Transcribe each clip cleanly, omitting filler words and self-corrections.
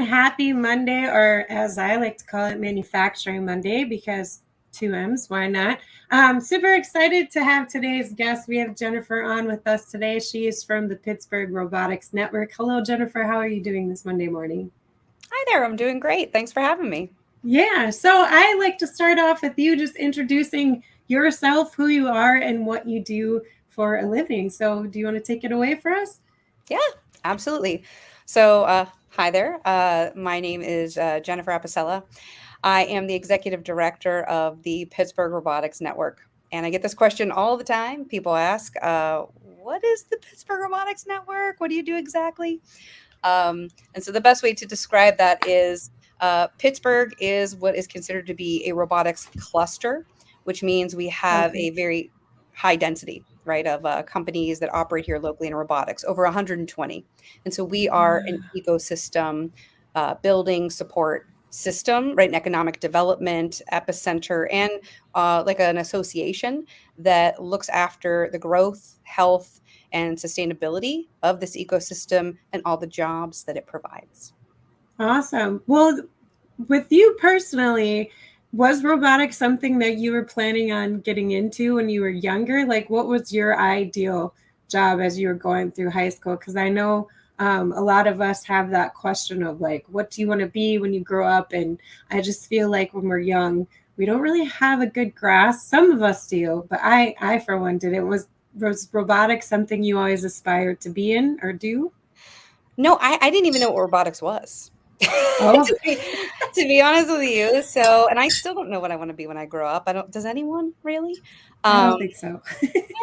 happy Monday, or as I like to call it, Manufacturing Monday, because two M's, why not? Super excited to have today's guest. We have Jennifer on with us today. She is from the Pittsburgh Robotics Network. Hello, Jennifer. How are you doing this Monday morning? Hi there, I'm doing great. Thanks for having me. Yeah, so I like to start off with you just introducing yourself, who you are, and what you do for a living. So, do you want to take it away for us? Yeah, absolutely. So, hi there. My name is Jennifer Apicella. I am the executive director of the Pittsburgh Robotics Network. And I get this question all the time. People ask, what is the Pittsburgh Robotics Network? What do you do exactly? And so the best way to describe that is Pittsburgh is what is considered to be a robotics cluster, which means we have Okay. a very high density, right, of companies that operate here locally in robotics, over 120. And so we are an ecosystem building support system, right, an economic development epicenter, and like an association that looks after the growth, health, and sustainability of this ecosystem and all the jobs that it provides. Awesome. Well, with you personally, was robotics something that you were planning on getting into when you were younger? Like, what was your ideal job as you were going through high school? Because I know a lot of us have that question of, like, what do you want to be when you grow up? And I just feel like when we're young, we don't really have a good grasp. Some of us do, but I for one, didn't. Was robotics something you always aspired to be in or do? No, I didn't even know what robotics was. Oh, To be honest with you. So, and I still don't know what I want to be when I grow up. I don't, does anyone really? I Um, don't think so.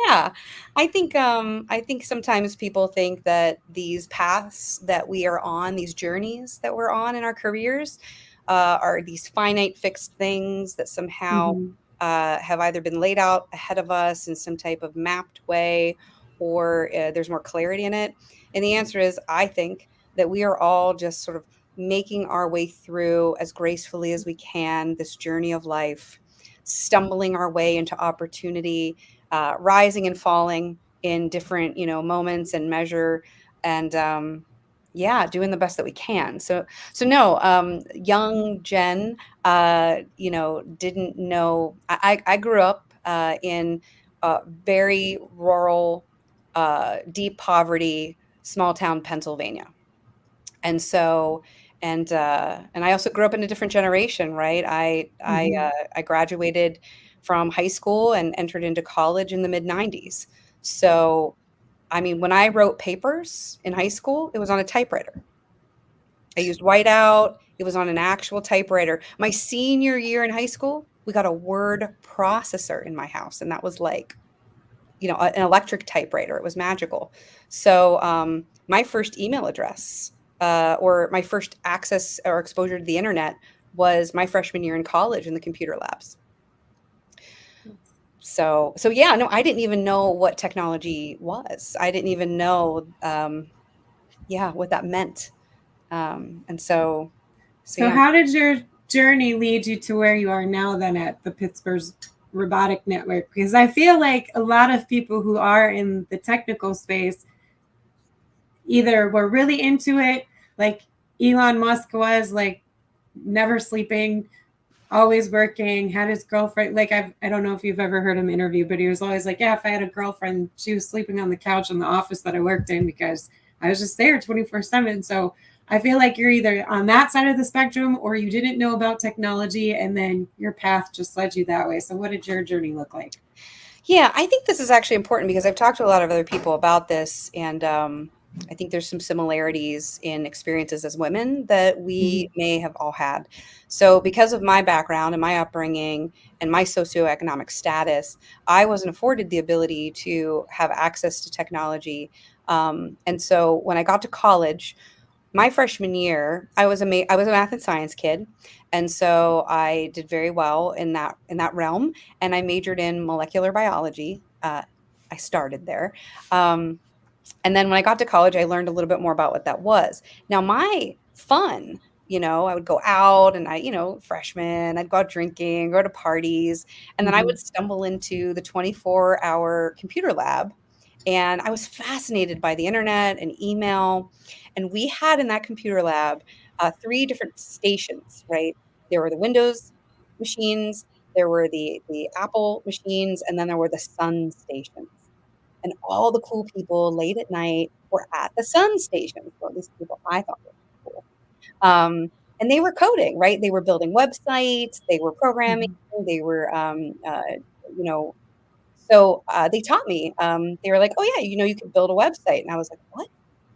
yeah, I think sometimes people think that these paths that we are on, these journeys that we're on in our careers, are these finite fixed things that somehow Mhm. have either been laid out ahead of us in some type of mapped way, or there's more clarity in it. And the answer is, I think that we are all just sort of making our way through as gracefully as we can this journey of life, stumbling our way into opportunity, rising and falling in different, moments and measure, and yeah, doing the best that we can. So no, young Jen, didn't know. I grew up in very rural, deep poverty, small town Pennsylvania, and so and I also grew up in a different generation, right? Mhm. I graduated from high school and entered into college in the mid '90s. So I mean, when I wrote papers in high school, it was on a typewriter. I used whiteout. It was on an actual typewriter. My senior year in high school, we got a word processor in my house, and that was like, an electric typewriter. It was magical. So my first email address, or my first access or exposure to the internet, was my freshman year in college in the computer labs. So yeah, no, I didn't even know what technology was. I didn't even know, yeah, what that meant. And so So, yeah. how did your journey lead you to where you are now, then, at the Pittsburgh Robotic Network? Because I feel like a lot of people who are in the technical space either were really into it, like Elon Musk was, like never sleeping, always working, had his girlfriend. Like, I don't know if you've ever heard him interview, but he was always like, yeah, if I had a girlfriend, she was sleeping on the couch in the office that I worked in because I was just there 24/7. So I feel like you're either on that side of the spectrum or you didn't know about technology and then your path just led you that way. So what did your journey look like? Yeah, I think this is actually important because I've talked to a lot of other people about this, and I think there's some similarities in experiences as women that we Mhm. may have all had. So, because of my background and my upbringing and my socioeconomic status, I wasn't afforded the ability to have access to technology. And so, when I got to college, my freshman year, I was a math and science kid, and so I did very well in that realm, and I majored in molecular biology. I started there, um, and then when I got to college, I learned a little bit more about what that was. Now, my fun, I would go out and freshman, I'd go out drinking, go to parties, and then I Mhm. would stumble into the 24-hour computer lab. And I was fascinated by the internet and email. And we had in that computer lab three different stations, right? There were the Windows machines, there were the Apple machines, and then there were the Sun stations. And all the cool people late at night were at the Sun stations, or at least people I thought were cool. And they were coding, right? They were building websites, they were programming, Mhm. they were, you know, so they taught me. They were like, "Oh yeah, you can build a website," and I was like, "What?"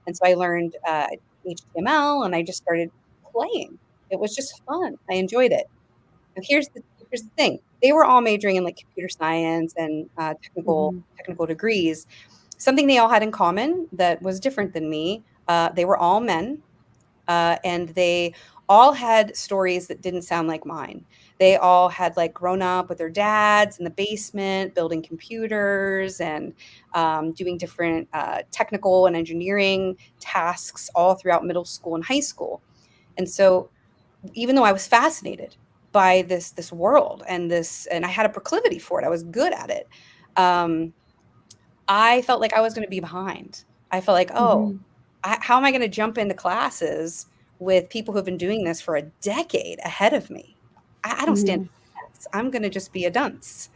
And so I learned HTML, and I just started playing. It was just fun. I enjoyed it. And here's the thing: they were all majoring in like computer science and Mhm. technical degrees. Something they all had in common that was different than me. They were all men, and they all had stories that didn't sound like mine. They all had like grown up with their dads in the basement building computers and doing different technical and engineering tasks all throughout middle school and high school. And so even though I was fascinated by this world and I had a proclivity for it, I was good at it. Um, I felt like I was going to be behind. I felt like, oh, Mhm. how am I going to jump into classes with people who've been doing this for a decade ahead of me? I don't stand Mhm. a chance. I'm going to just be a dunce.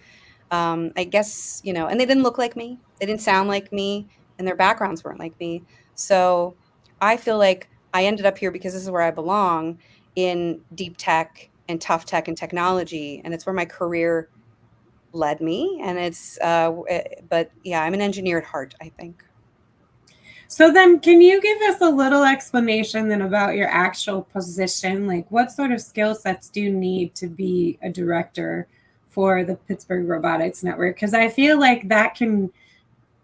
I guess, and they didn't look like me. They didn't sound like me, and their backgrounds weren't like me. So I feel like I ended up here because this is where I belong in deep tech and tough tech and technology. And it's where my career led me. And but yeah, I'm an engineer at heart, I think. So then, can you give us a little explanation then about your actual position? Like, what sort of skill sets do you need to be a director for the Pittsburgh Robotics Network? Because I feel like that can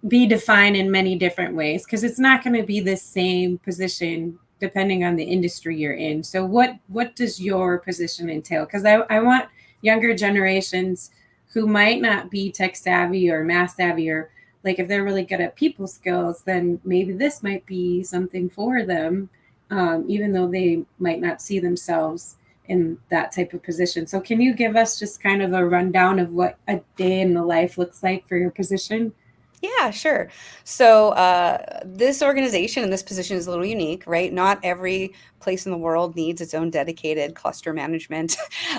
be defined in many different ways, because it's not going to be the same position depending on the industry you're in. So what does your position entail? Because I want younger generations who might not be tech savvy or math savvy, or like if they're really good at people skills, then maybe this might be something for them, even though they might not see themselves in that type of position. So can you give us just kind of a rundown of what a day in the life looks like for your position? Yeah, sure. So this organization and this position is a little unique, right? Not every place in the world needs its own dedicated cluster management,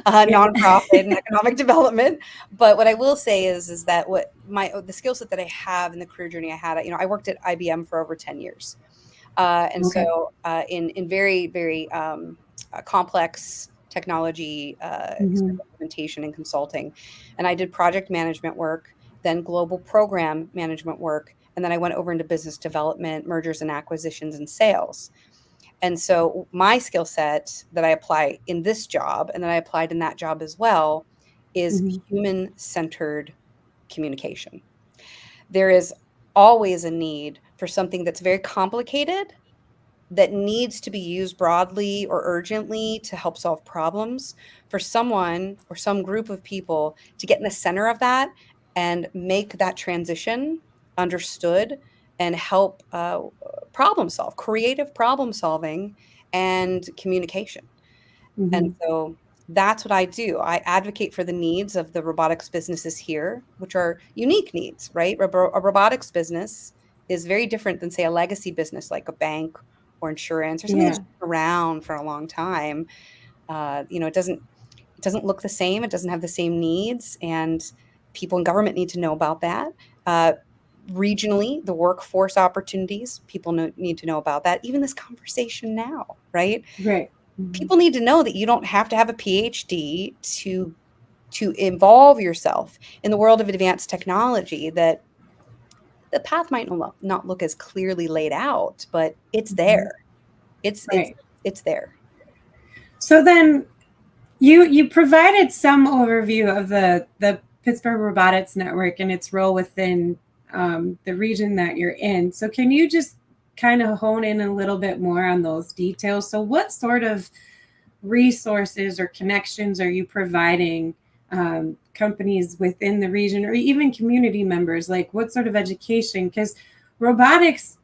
Yeah. nonprofit, and economic development. But what I will say is that the skill set that I have in the career journey I had, I worked at IBM for over 10 years, and Okay. so in very very complex technology Hmm. implementation and consulting, and I did project management work, then global program management work, and then I went over into business development, mergers and acquisitions, and sales. And so my skill set that I apply in this job and that I applied in that job as well is Hmm. human centered communication. There is always a need for something that's very complicated that needs to be used broadly or urgently to help solve problems, for someone or some group of people to get in the center of that and make that transition understood and help problem solve, creative problem solving and communication. And Hmm. so that's what I do. I advocate for the needs of the robotics businesses here, which are unique needs, right? A robotics business is very different than, say, a legacy business like a bank or insurance or something that's Yeah. been around for a long time. It doesn't look the same. It doesn't have the same needs, and people in government need to know about that. Uh, Regionally, the workforce opportunities, people need to know about that. Even this conversation now, right? Right. Hmm. People need to know that you don't have to have a PhD to involve yourself in the world of advanced technology, that the path might not look as clearly laid out, but it's Hmm. there. It's Right. it's there. So then you provided some overview of the Pittsburgh Robotics Network and its role within the region that you're in. So can you just kind of hone in a little bit more on those details? So what sort of resources or connections are you providing companies within the region, or even community members? Like what sort of education? Because robotics,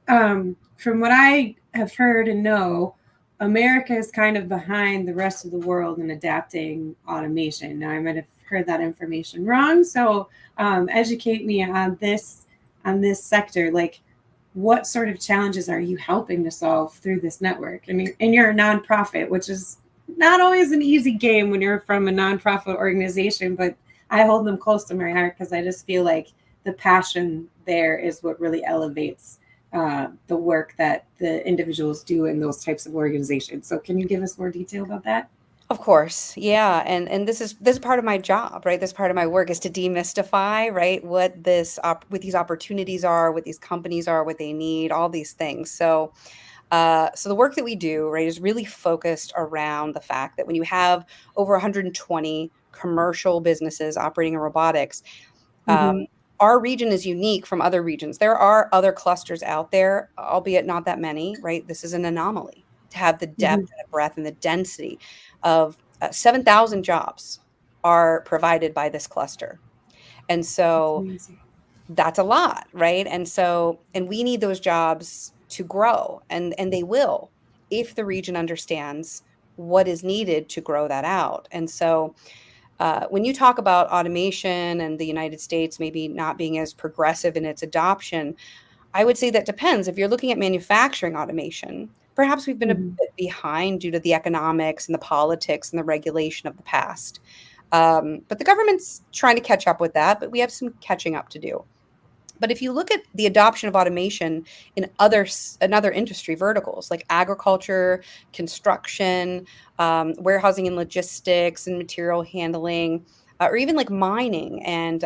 from what I have heard and know, America is kind of behind the rest of the world in adapting automation. Now, I might have heard that information wrong, so educate me on this sector. Like, what sort of challenges are you helping to solve through this network? And you're a nonprofit, which is not always an easy game when you're from a nonprofit organization, but I hold them close to my heart because I just feel like the passion there is what really elevates the work that the individuals do in those types of organizations. So can you give us more detail about that? Of course. Yeah. And this is part of my job, right? This part of my work is to demystify, right, what what these opportunities are, what these companies are, what they need, all these things. So the work that we do, right, is really focused around the fact that when you have over 120 commercial businesses operating in robotics, um, Mm-hmm. our region is unique from other regions. There are other clusters out there, albeit not that many, right? This is an anomaly to have the Mm-hmm. depth and the breadth and the density of 7,000 jobs are provided by this cluster. And That's so amazing. that's a lot, right? And we need those jobs to grow, and they will if the region understands what is needed to grow that out. And so when you talk about automation and the United States maybe not being as progressive in its adoption, I would say that depends. If you're looking at manufacturing automation, perhaps we've been a Mm-hmm. bit behind due to the economics and the politics and the regulation of the past. But the government's trying to catch up with that, but we have some catching up to do. But if you look at the adoption of automation in other industry verticals like agriculture, construction, warehousing and logistics, and material handling, or even like mining and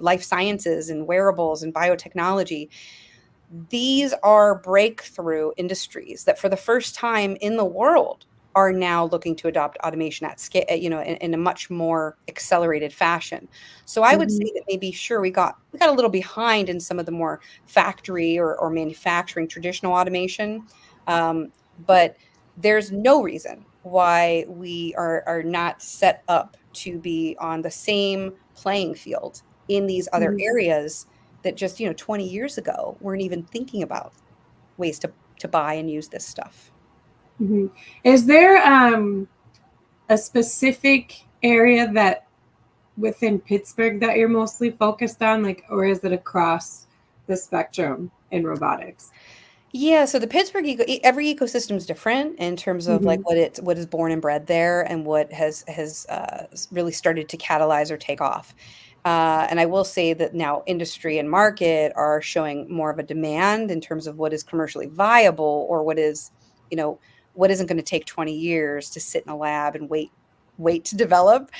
life sciences and wearables and biotechnology, these are breakthrough industries that for the first time in the world are now looking to adopt automation at scale, in a much more accelerated fashion. So I would say Mm-hmm. that maybe sure we got a little behind in some of the more factory or manufacturing traditional automation, but there's no reason why we are not set up to be on the same playing field in these other Mm-hmm. areas that just 20 years ago weren't even thinking about ways to buy and use this stuff. Mm-hmm. Is there a specific area that within Pittsburgh that you're mostly focused on, like, or is it across the spectrum in robotics? Yeah, so the every ecosystem is different in terms of like Mm-hmm. what is born and bred there and what has really started to catalyze or take off. And I will say that now industry and market are showing more of a demand in terms of what is commercially viable or you know, what isn't going to take 20 years to sit in a lab and wait to develop.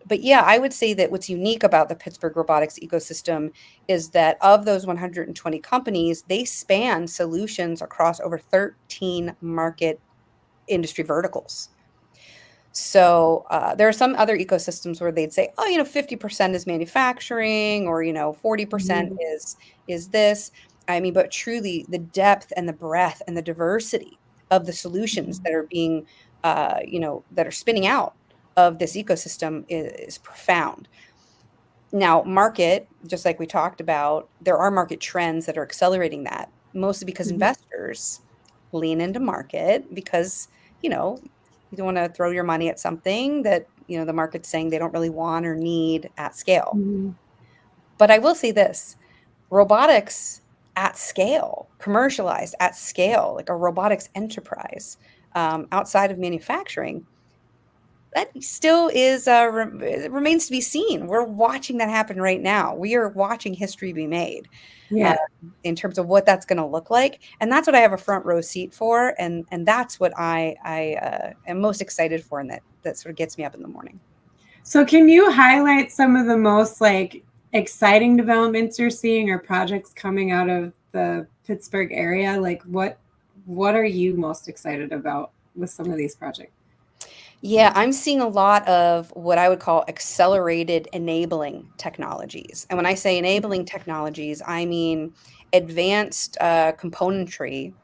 But yeah, I would say that what's unique about the Pittsburgh robotics ecosystem is that of those 120 companies, they span solutions across over 13 market industry verticals. So there are some other ecosystems where they'd say, oh, 50% is manufacturing, or 40% Mm-hmm. is this. I mean, but truly, the depth and the breadth and the diversity of the solutions that are being, that are spinning out of this ecosystem is profound. Now, market, just like we talked about, there are market trends that are accelerating that, mostly because Mm-hmm. investors lean into market because, you know, you don't want to throw your money at something that, the market's saying they don't really want or need at scale. Mm-hmm. But I will say this, robotics at scale, commercialized at scale, like a robotics enterprise outside of manufacturing, that still is it remains to be seen. We're watching that happen right now. We are watching history be made uh, Yeah. in terms of what that's going to look like, and that's what I have a front row seat for, and that's what I am most excited for, and that sort of gets me up in the morning. So can you highlight some of the most like exciting developments you're seeing or projects coming out of the Pittsburgh area? Like what are you most excited about with some of these projects? Yeah, I'm seeing a lot of what I would call accelerated enabling technologies. And when I say enabling technologies, I mean advanced componentry,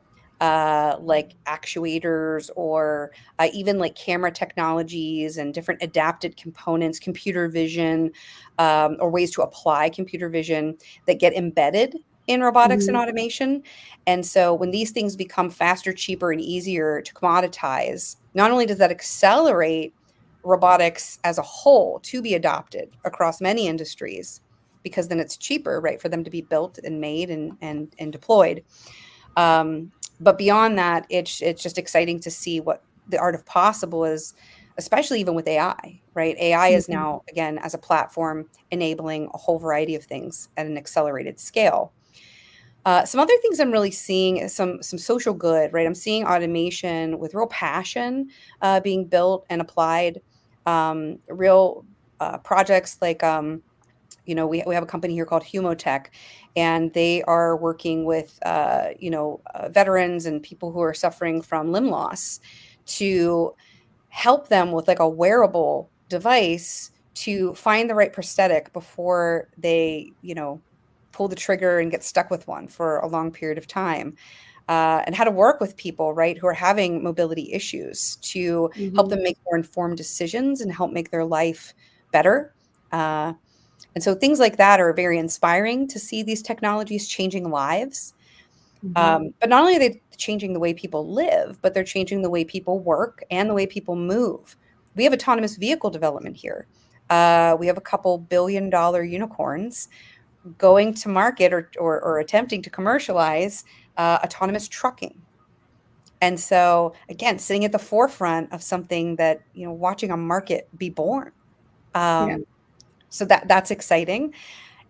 like actuators or even like camera technologies and different adapted components, computer vision, or ways to apply computer vision that get embedded in robotics and Mm-hmm. automation. And so when these things become faster, cheaper, and easier to commoditize, not only does that accelerate robotics as a whole to be adopted across many industries, because then it's cheaper, right, for them to be built and made and deployed. But beyond that, it's just exciting to see what the art of possible is, especially even with AI, right? AI is Mhm. now, again, as a platform, enabling a whole variety of things at an accelerated scale. Some other things I'm really seeing is some social good, right? I'm seeing automation with real passion being built and applied. Real projects like we have a company here called Humotech, and they are working with veterans and people who are suffering from limb loss to help them with like a wearable device to find the right prosthetic before they pull the trigger and get stuck with one for a long period of time. And how to work with people, right, who are having mobility issues to help Mhm. them make more informed decisions and help make their life better. Uh, and so things like that are very inspiring to see these technologies changing lives. Mhm. But not only are they changing the way people live, but they're changing the way people work and the way people move. We have autonomous vehicle development here. We have a couple billion-dollar unicorns going to market or attempting to commercialize autonomous trucking. And so, again, sitting at the forefront of something that, watching a market be born. Yeah. So that's exciting.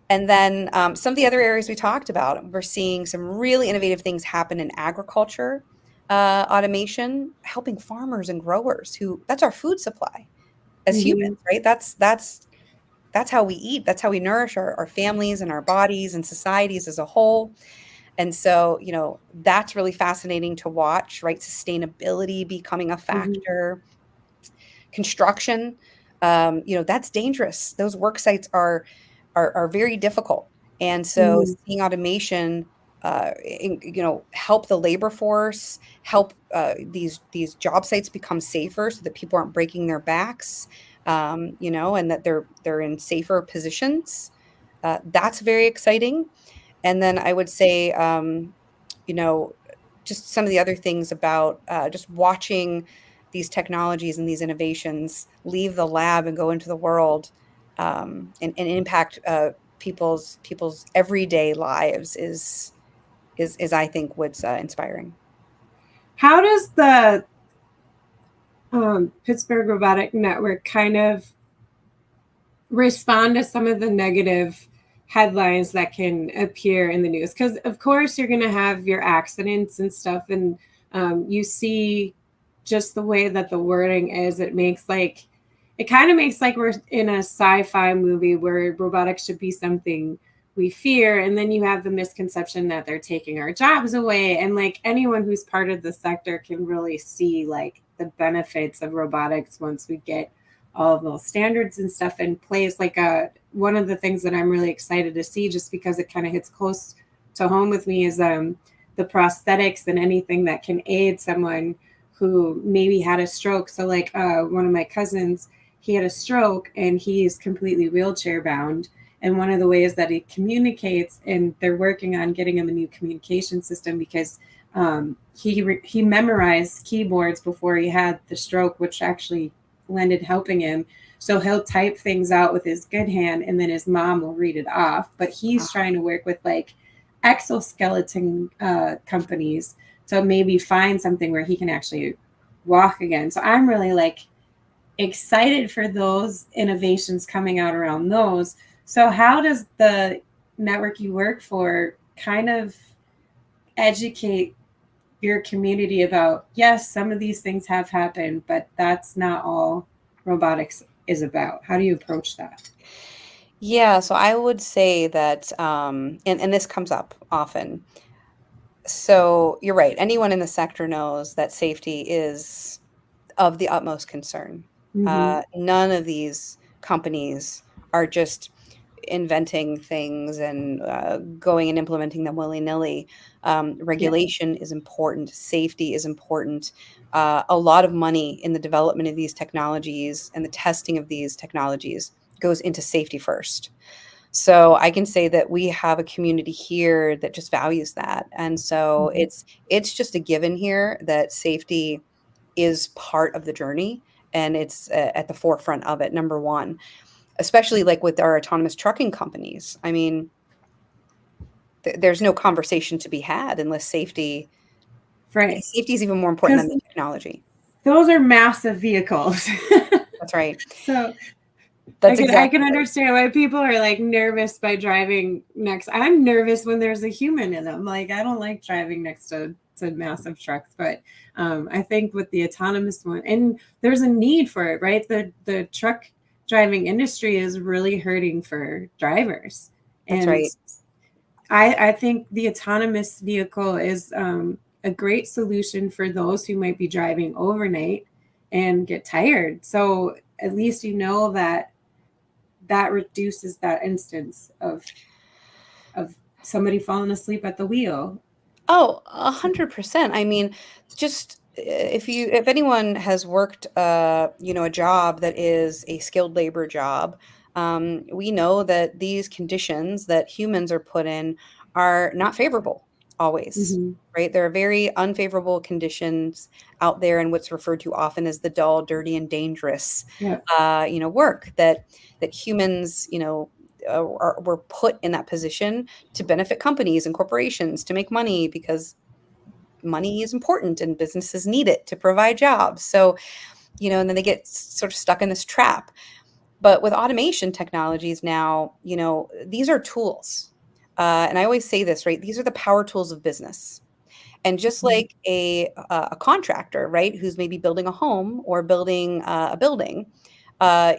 And then some of the other areas we talked about, we're seeing some really innovative things happen in agriculture, automation, helping farmers and growers who that's our food supply as humans, Mhm. right? That's how we eat. That's how we nourish our families and our bodies and societies as a whole. And so, that's really fascinating to watch, right? Sustainability becoming a Mhm. factor, construction, that's dangerous. Those work sites are very difficult. And so Mhm. seeing automation, help the labor force, help these job sites become safer so that people aren't breaking their backs, and that they're in safer positions. That's very exciting. And then I would say, you know, just some of the other things about just watching these technologies and these innovations leave the lab and go into the world, and impact people's everyday lives is I think what's inspiring. How does the Pittsburgh Robotic Network kind of respond to some of the negative headlines that can appear in the news? Because, of course, you're going to have your accidents and stuff, and you see just the way that the wording is, it kind of makes like we're in a sci-fi movie where robotics should be something we fear, and then you have the misconception that they're taking our jobs away. And like anyone who's part of the sector can really see like the benefits of robotics once we get all of those standards and stuff in place. Like one of the things that I'm really excited to see, just because it kind of hits close to home with me, is the prosthetics and anything that can aid someone who maybe had a stroke. So like one of my cousins, he had a stroke and he's completely wheelchair bound. And one of the ways that he communicates, and they're working on getting him a new communication system, because he memorized keyboards before he had the stroke, which actually lended helping him. So he'll type things out with his good hand and then his mom will read it off. But he's trying to work with like exoskeleton companies to maybe find something where he can actually walk again. So I'm really like excited for those innovations coming out around those. So how does the network you work for kind of educate your community about, yes, some of these things have happened, but that's not all robotics is about? How do you approach that? Yeah, so I would say that, and this comes up often. So you're right. Anyone in the sector knows that safety is of the utmost concern. Mm-hmm. None of these companies are just inventing things and going and implementing them willy-nilly. Yeah. Regulation is important. Safety is important. A lot of money in the development of these technologies and the testing of these technologies goes into safety first. So I can say that we have a community here that just values that. And so Mm-hmm. it's just a given here that safety is part of the journey and it's at the forefront of it, number one. especially like with our autonomous trucking companies. I mean, there's no conversation to be had unless safety Right. is even more important than the technology. Those are massive vehicles. That's right. So That's I exactly can right. understand why people are like nervous by driving next. I'm nervous when there's a human in them. Like I don't like driving next to massive trucks, but I think with the autonomous one, and there's a need for it, right? The truck driving industry is really hurting for drivers, That's and right. I think the autonomous vehicle is a great solution for those who might be driving overnight and get tired. So at least you know that reduces that instance of somebody falling asleep at the wheel. Oh, 100%. I mean, just if anyone has worked, a job that is a skilled labor job, we know that these conditions that humans are put in are not favorable always, Mm-hmm. right? There are very unfavorable conditions out there in what's referred to often as the dull, dirty, and dangerous, Yeah. work that humans, were put in that position to benefit companies and corporations to make money because money is important and businesses need it to provide jobs. So, and then they get sort of stuck in this trap. But with automation technologies now, these are tools. And I always say this, right? These are the power tools of business. And just like a contractor, right, who's maybe building a home or building a building,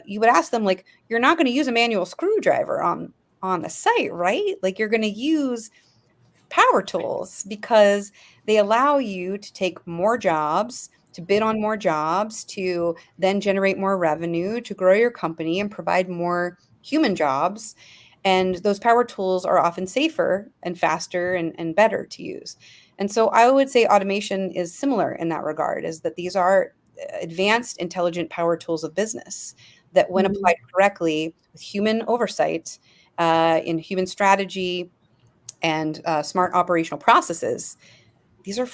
you would ask them like, you're not going to use a manual screwdriver on the site, right? Like you're going to use power tools because they allow you to take more jobs, to bid on more jobs, to then generate more revenue, to grow your company and provide more human jobs. And those power tools are often safer and faster and better to use. And so I would say automation is similar in that regard, is that these are advanced intelligent power tools of business that when Mm-hmm. applied correctly with human oversight, in human strategy and smart operational processes, these are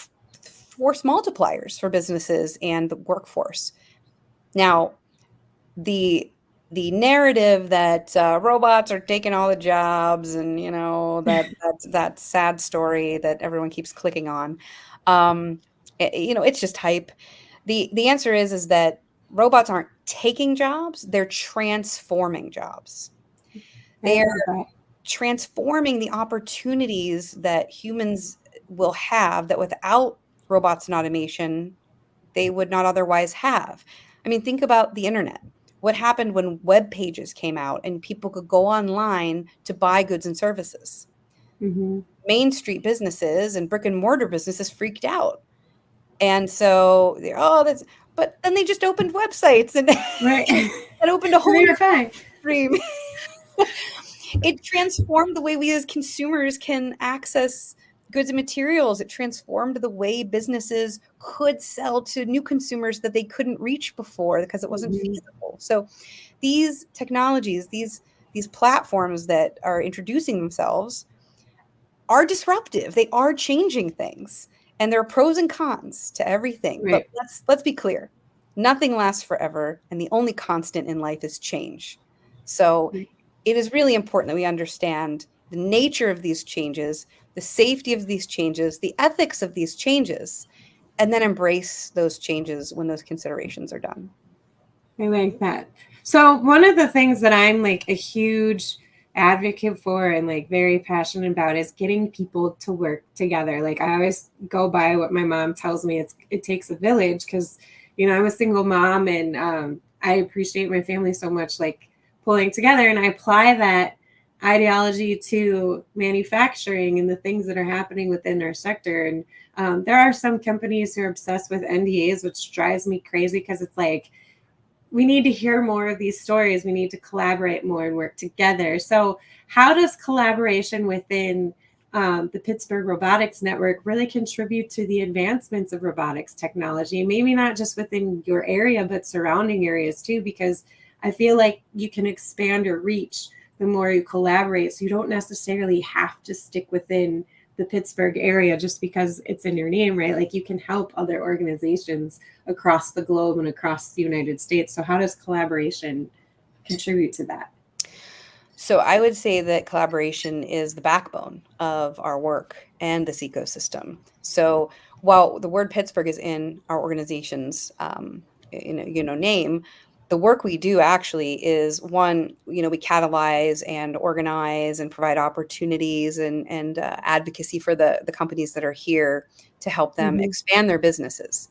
force multipliers for businesses and the workforce. Now, the narrative that robots are taking all the jobs, and that sad story that everyone keeps clicking on, it's just hype. The answer is that robots aren't taking jobs; they're transforming jobs. I They're love that. transforming the opportunities that humans will have that without robots and automation, they would not otherwise have. I mean, think about the internet. What happened when web pages came out and people could go online to buy goods and services? Mm-hmm. Main Street businesses and brick and mortar businesses freaked out. And so that's, but then they just opened websites and Right. and opened a whole They new were fine. stream. It transformed the way we as consumers can access goods and materials. It transformed the way businesses could sell to new consumers that they couldn't reach before because it wasn't Mm-hmm. feasible. So these technologies, these platforms that are introducing themselves are disruptive. They are changing things. And there are pros and cons to everything. But Right. let's be clear. Nothing lasts forever, and the only constant in life is change. So Right. it is really important that we understand the nature of these changes, the safety of these changes, the ethics of these changes, and then embrace those changes when those considerations are done. I like that. So one of the things that I'm like a huge advocate for and like very passionate about is getting people to work together. Like I always go by what my mom tells me, it takes a village, because I'm a single mom, and I appreciate my family so much, like pulling together, and I apply that ideology to manufacturing and the things that are happening within our sector. And there are some companies who are obsessed with NDAs, which drives me crazy, because it's like, we need to hear more of these stories. We need to collaborate more and work together. So how does collaboration within the Pittsburgh Robotics Network really contribute to the advancements of robotics technology? Maybe not just within your area, but surrounding areas too, because I feel like you can expand your reach the more you collaborate. So you don't necessarily have to stick within the Pittsburgh area just because it's in your name, right? Like you can help other organizations across the globe and across the United States. So how does collaboration contribute to that? So I would say that collaboration is the backbone of our work and this ecosystem. So while the word Pittsburgh is in our organization's name, the work we do actually is one, we catalyze and organize and provide opportunities and advocacy for the companies that are here to help them Mhm. expand their businesses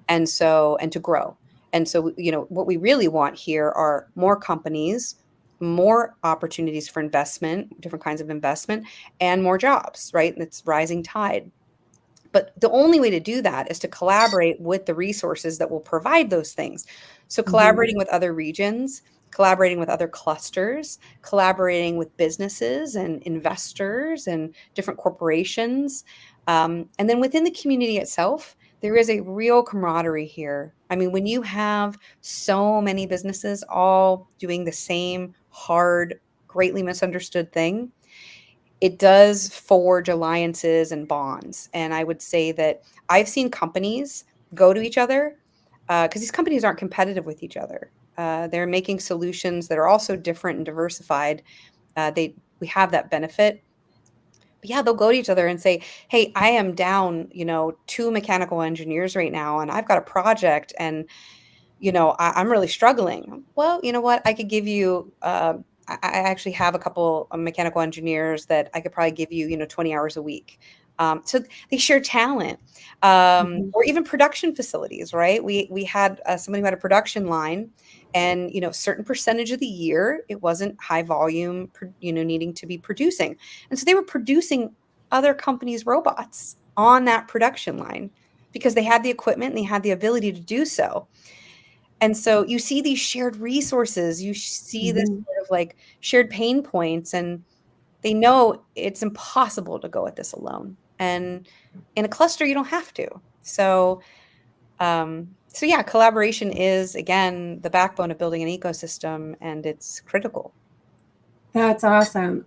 and to grow. And so, what we really want here are more companies, more opportunities for investment, different kinds of investment, and more jobs, right? It's rising tide. But the only way to do that is to collaborate with the resources that will provide those things. So Mhm. collaborating with other regions, collaborating with other clusters, collaborating with businesses and investors and different corporations. And then within the community itself, there is a real camaraderie here. I mean, when you have so many businesses all doing the same hard, greatly misunderstood thing, it does forge alliances and bonds. And I would say that I've seen companies go to each other because these companies aren't competitive with each other. They're making solutions that are also different and diversified. We have that benefit. But yeah, they'll go to each other and say, "Hey, I am down, two mechanical engineers right now, and I've got a project, and I'm really struggling." Well, you know what? I could give you, I actually have a couple of mechanical engineers that I could probably give you, 20 hours a week. So they share talent, Mhm. or even production facilities, right? We had somebody who had a production line, and certain percentage of the year it wasn't high volume, needing to be producing, and so they were producing other companies' robots on that production line because they had the equipment and they had the ability to do so. And so you see these shared resources, you see this Mhm. sort of like shared pain points, and they know it's impossible to go at this alone. And in a cluster, you don't have to. So yeah, collaboration is again the backbone of building an ecosystem, and it's critical. That's awesome.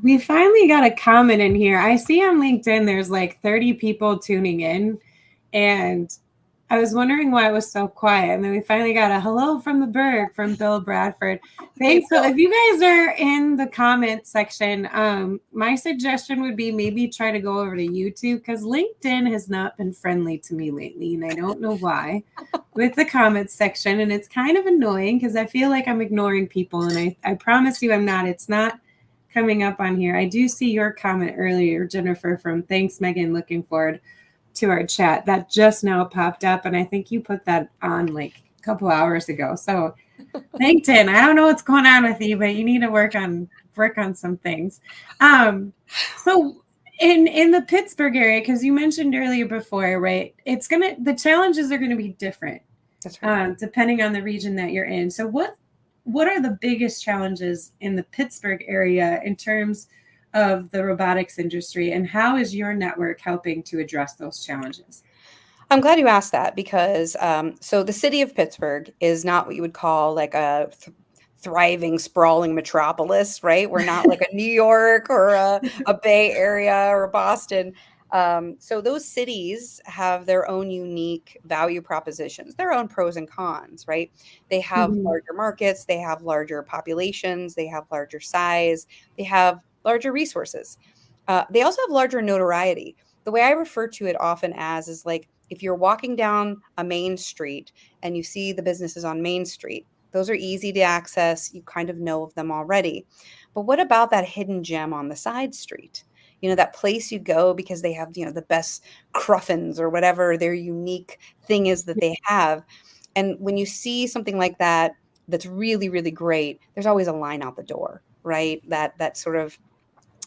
We finally got a comment in here. I see on LinkedIn there's like 30 people tuning in, and I was wondering why it was so quiet. And then we finally got a hello from the Berg from Bill Bradford. Hey, Thanks. So Bill. if you guys are in the comment section, my suggestion would be maybe try to go over to YouTube because LinkedIn has not been friendly to me lately, and I don't know why with the comments section. And it's kind of annoying because I feel like I'm ignoring people. And I promise you I'm not. It's not coming up on here. I do see your comment earlier, Jennifer, from thanks, Megan. Looking forward to our chat. That just now popped up. And I think you put that on like a couple hours ago. So LinkedIn, I don't know what's going on with you, but you need to work on some things. So in the Pittsburgh area, because you mentioned earlier before, right? The challenges are gonna be different That's right. depending on the region that you're in. So what are the biggest challenges in the Pittsburgh area in terms of the robotics industry, and how is your network helping to address those challenges? I'm glad you asked that because so the city of Pittsburgh is not what you would call like a thriving, sprawling metropolis, right? We're not like a New York or a Bay Area or Boston. So those cities have their own unique value propositions, their own pros and cons, right? They have Mhm. larger markets, they have larger populations, they have larger size, they have larger resources. They also have larger notoriety. The way I refer to it often as is like if you're walking down a main street and you see the businesses on Main Street, those are easy to access. You kind of know of them already. But what about that hidden gem on the side street? That place you go because they have, the best cruffins or whatever their unique thing is that they have. And when you see something like that, that's really, really great, there's always a line out the door, right? That sort of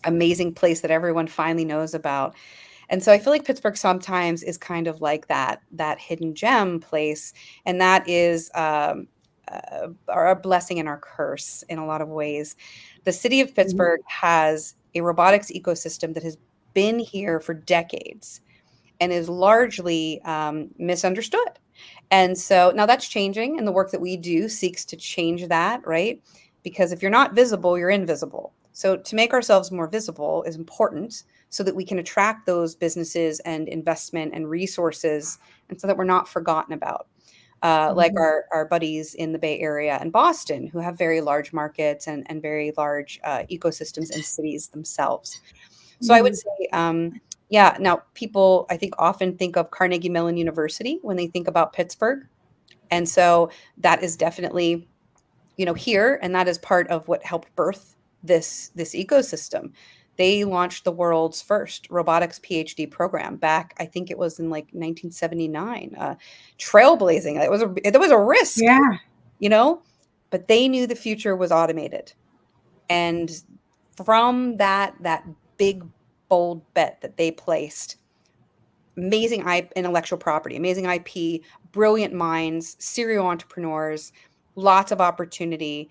amazing place that everyone finally knows about. And so I feel like Pittsburgh sometimes is kind of like that hidden gem place, and that is our blessing and our curse in a lot of ways. The city of Mhm. Pittsburgh has a robotics ecosystem that has been here for decades and is largely misunderstood. And so now that's changing, and the work that we do seeks to change that, right? Because if you're not visible, you're invisible. So to make ourselves more visible is important so that we can attract those businesses and investment and resources, and so that we're not forgotten about. like our buddies in the Bay Area and Boston, who have very large markets and very large ecosystems and cities themselves. So I would say, yeah, now people, I think, often think of Carnegie Mellon University when they think about Pittsburgh. And so that is definitely, here, and that is part of what helped birth this ecosystem. They launched the world's first robotics PhD program back, I think it was in like 1979. Trailblazing. It was a risk, Yeah. but they knew the future was automated. And from that big bold bet that they placed, amazing intellectual property, amazing IP, brilliant minds, serial entrepreneurs, lots of opportunity.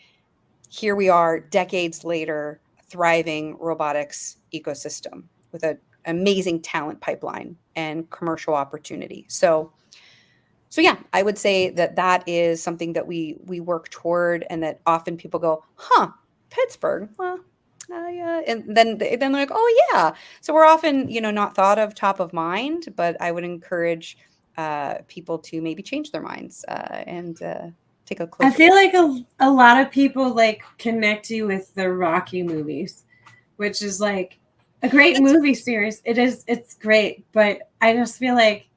Here we are decades later, thriving robotics ecosystem with an amazing talent pipeline and commercial opportunity. So yeah, I would say that is something that we work toward, and that often people go, Pittsburgh, well, yeah. And then they're like, oh yeah. So we're often, not thought of top of mind, but I would encourage people to maybe change their minds and take a closer I feel like a lot of people like connect you with the Rocky movies, which is like a great movie series. It's great, but I just feel like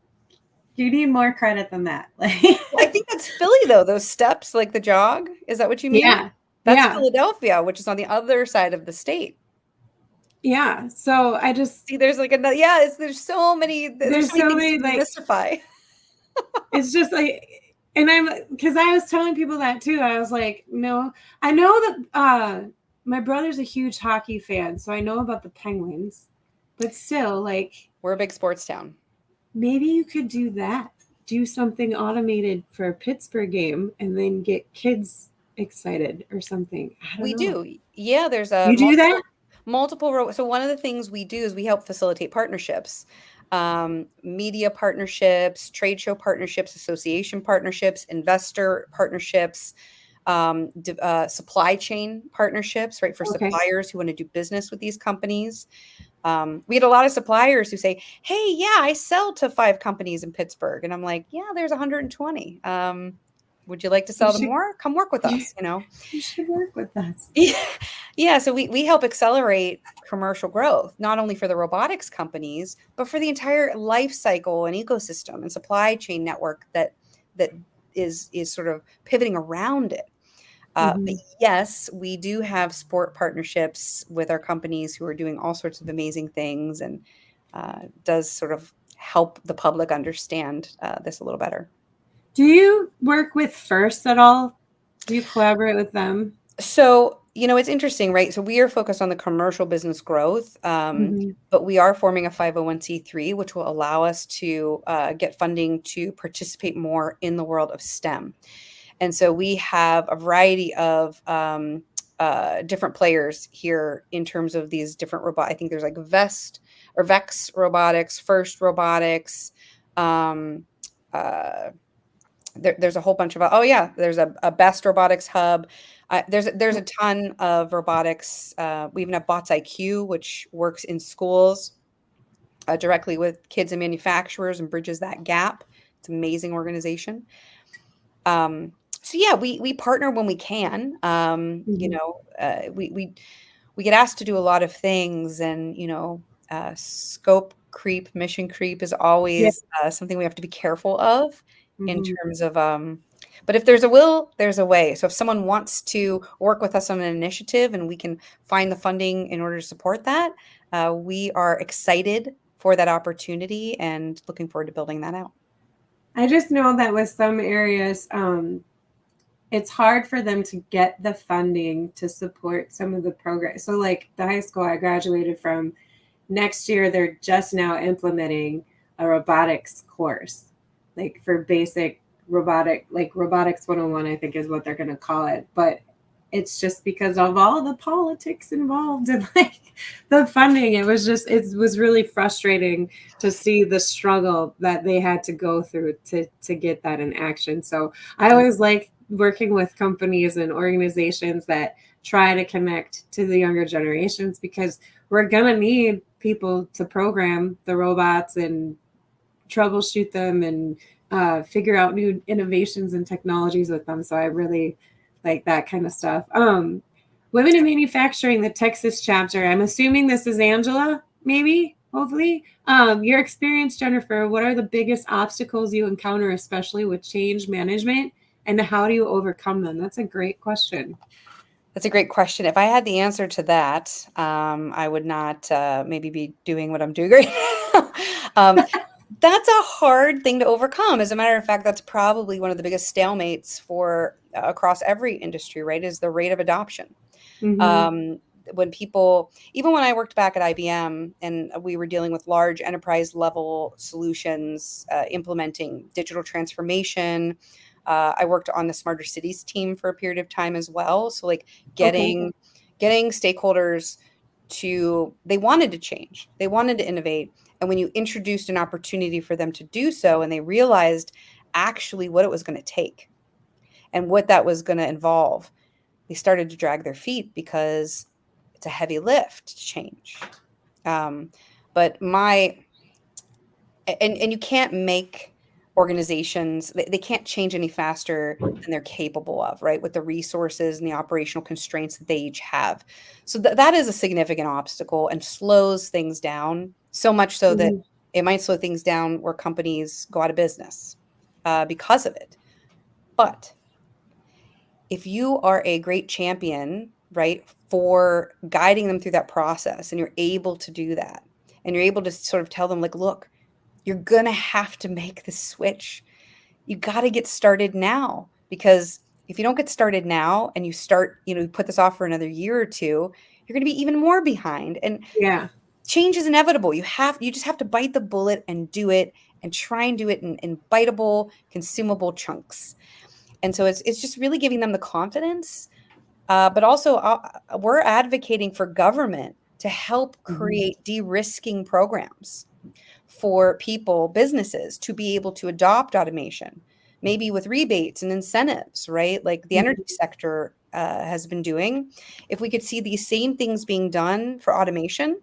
you need more credit than that. Like, I think that's Philly though. Those steps, like the jog, is that what you mean? yeah, That's yeah, Philadelphia, which is on the other side of the state. yeah. So I just See, there's like another, yeah. There's so many things to like demystify. it's just like, and because I was telling people that too. I was like, no, I know that my brother's a huge hockey fan, so I know about the Penguins, but still, like, we're a big sports town. Maybe you could do that. Do something automated for a Pittsburgh game and then get kids excited or something. I don't know. Do. Yeah, there's You do that? Multiple. So one of the things we do is we help facilitate partnerships, media partnerships, trade show partnerships, association partnerships, investor partnerships, supply chain partnerships, right? For suppliers who want to do business with these companies. We had a lot of suppliers who say, hey, yeah, I sell to 5 companies in Pittsburgh. And I'm like, yeah, there's 120. Would you like to sell to more? Come work with us, You should work with us. Yeah. So we help accelerate commercial growth, not only for the robotics companies, but for the entire life cycle and ecosystem and supply chain network that is sort of pivoting around it. But yes, we do have sport partnerships with our companies who are doing all sorts of amazing things, and does sort of help the public understand this a little better. Do you work with First at all? Do you collaborate with them? So, it's interesting, right? So we are focused on the commercial business growth, but we are forming a 501c3, which will allow us to get funding to participate more in the world of STEM. And so we have a variety of different players here in terms of these different robots. I think there's like Vex Robotics, First Robotics. There's a whole bunch of, there's a Best Robotics Hub. There's a ton of robotics. We even have Bots IQ, which works in schools directly with kids and manufacturers and bridges that gap. It's an amazing organization. So yeah, we partner when we can. We get asked to do a lot of things, and scope creep, mission creep is always something we have to be careful of in terms of. But if there's a will, there's a way. So if someone wants to work with us on an initiative and we can find the funding in order to support that, we are excited for that opportunity and looking forward to building that out. I just know that with some areas, it's hard for them to get the funding to support some of the programs. So like the high school I graduated from, next year, they're just now implementing a robotics course, like for basic robotics 101, I think is what they're going to call it. But it's just because of all the politics involved and like the funding. It was really frustrating to see the struggle that they had to go through to get that in action. So I always like working with companies and organizations that try to connect to the younger generations, because we're going to need people to program the robots and troubleshoot them and figure out new innovations and technologies with them. So I really like that kind of stuff. Women in Manufacturing, the Texas chapter. I'm assuming this is Angela, maybe, hopefully. Your experience, Jennifer, what are the biggest obstacles you encounter, especially with change management, and how do you overcome them? That's a great question. That's a great question. If I had the answer to that, I would not maybe be doing what I'm doing right now. That's a hard thing to overcome. As a matter of fact, that's probably one of the biggest stalemates for across every industry, right? Is the rate of adoption. Mm-hmm. When people, even when I worked back at IBM and we were dealing with large enterprise level solutions, implementing digital transformation, I worked on the Smarter Cities team for a period of time as well. So like Okay. getting stakeholders to, they wanted to change, they wanted to innovate. And when you introduced an opportunity for them to do so, and they realized actually what it was going to take and what that was going to involve, they started to drag their feet because it's a heavy lift to change. Um, but and you can't make organizations, they can't change any faster than they're capable of, right? With the resources and the operational constraints that they each have. So that is a significant obstacle and slows things down, so much so that Mm-hmm. it might slow things down where companies go out of business because of it. But if you are a great champion, right, for guiding them through that process and you're able to do that, and you're able to sort of tell them, like, look, you're going to have to make the switch. You got to get started now, because if you don't get started now and you start, put this off for another year or two, you're going to be even more behind. And Yeah. change is inevitable. You just have to bite the bullet and do it, and try and do it in biteable, consumable chunks. And so it's just really giving them the confidence, but also we're advocating for government to help Mm-hmm. create de-risking programs for people, businesses, to be able to adopt automation, maybe with rebates and incentives, right? Like the energy sector has been doing. If we could see these same things being done for automation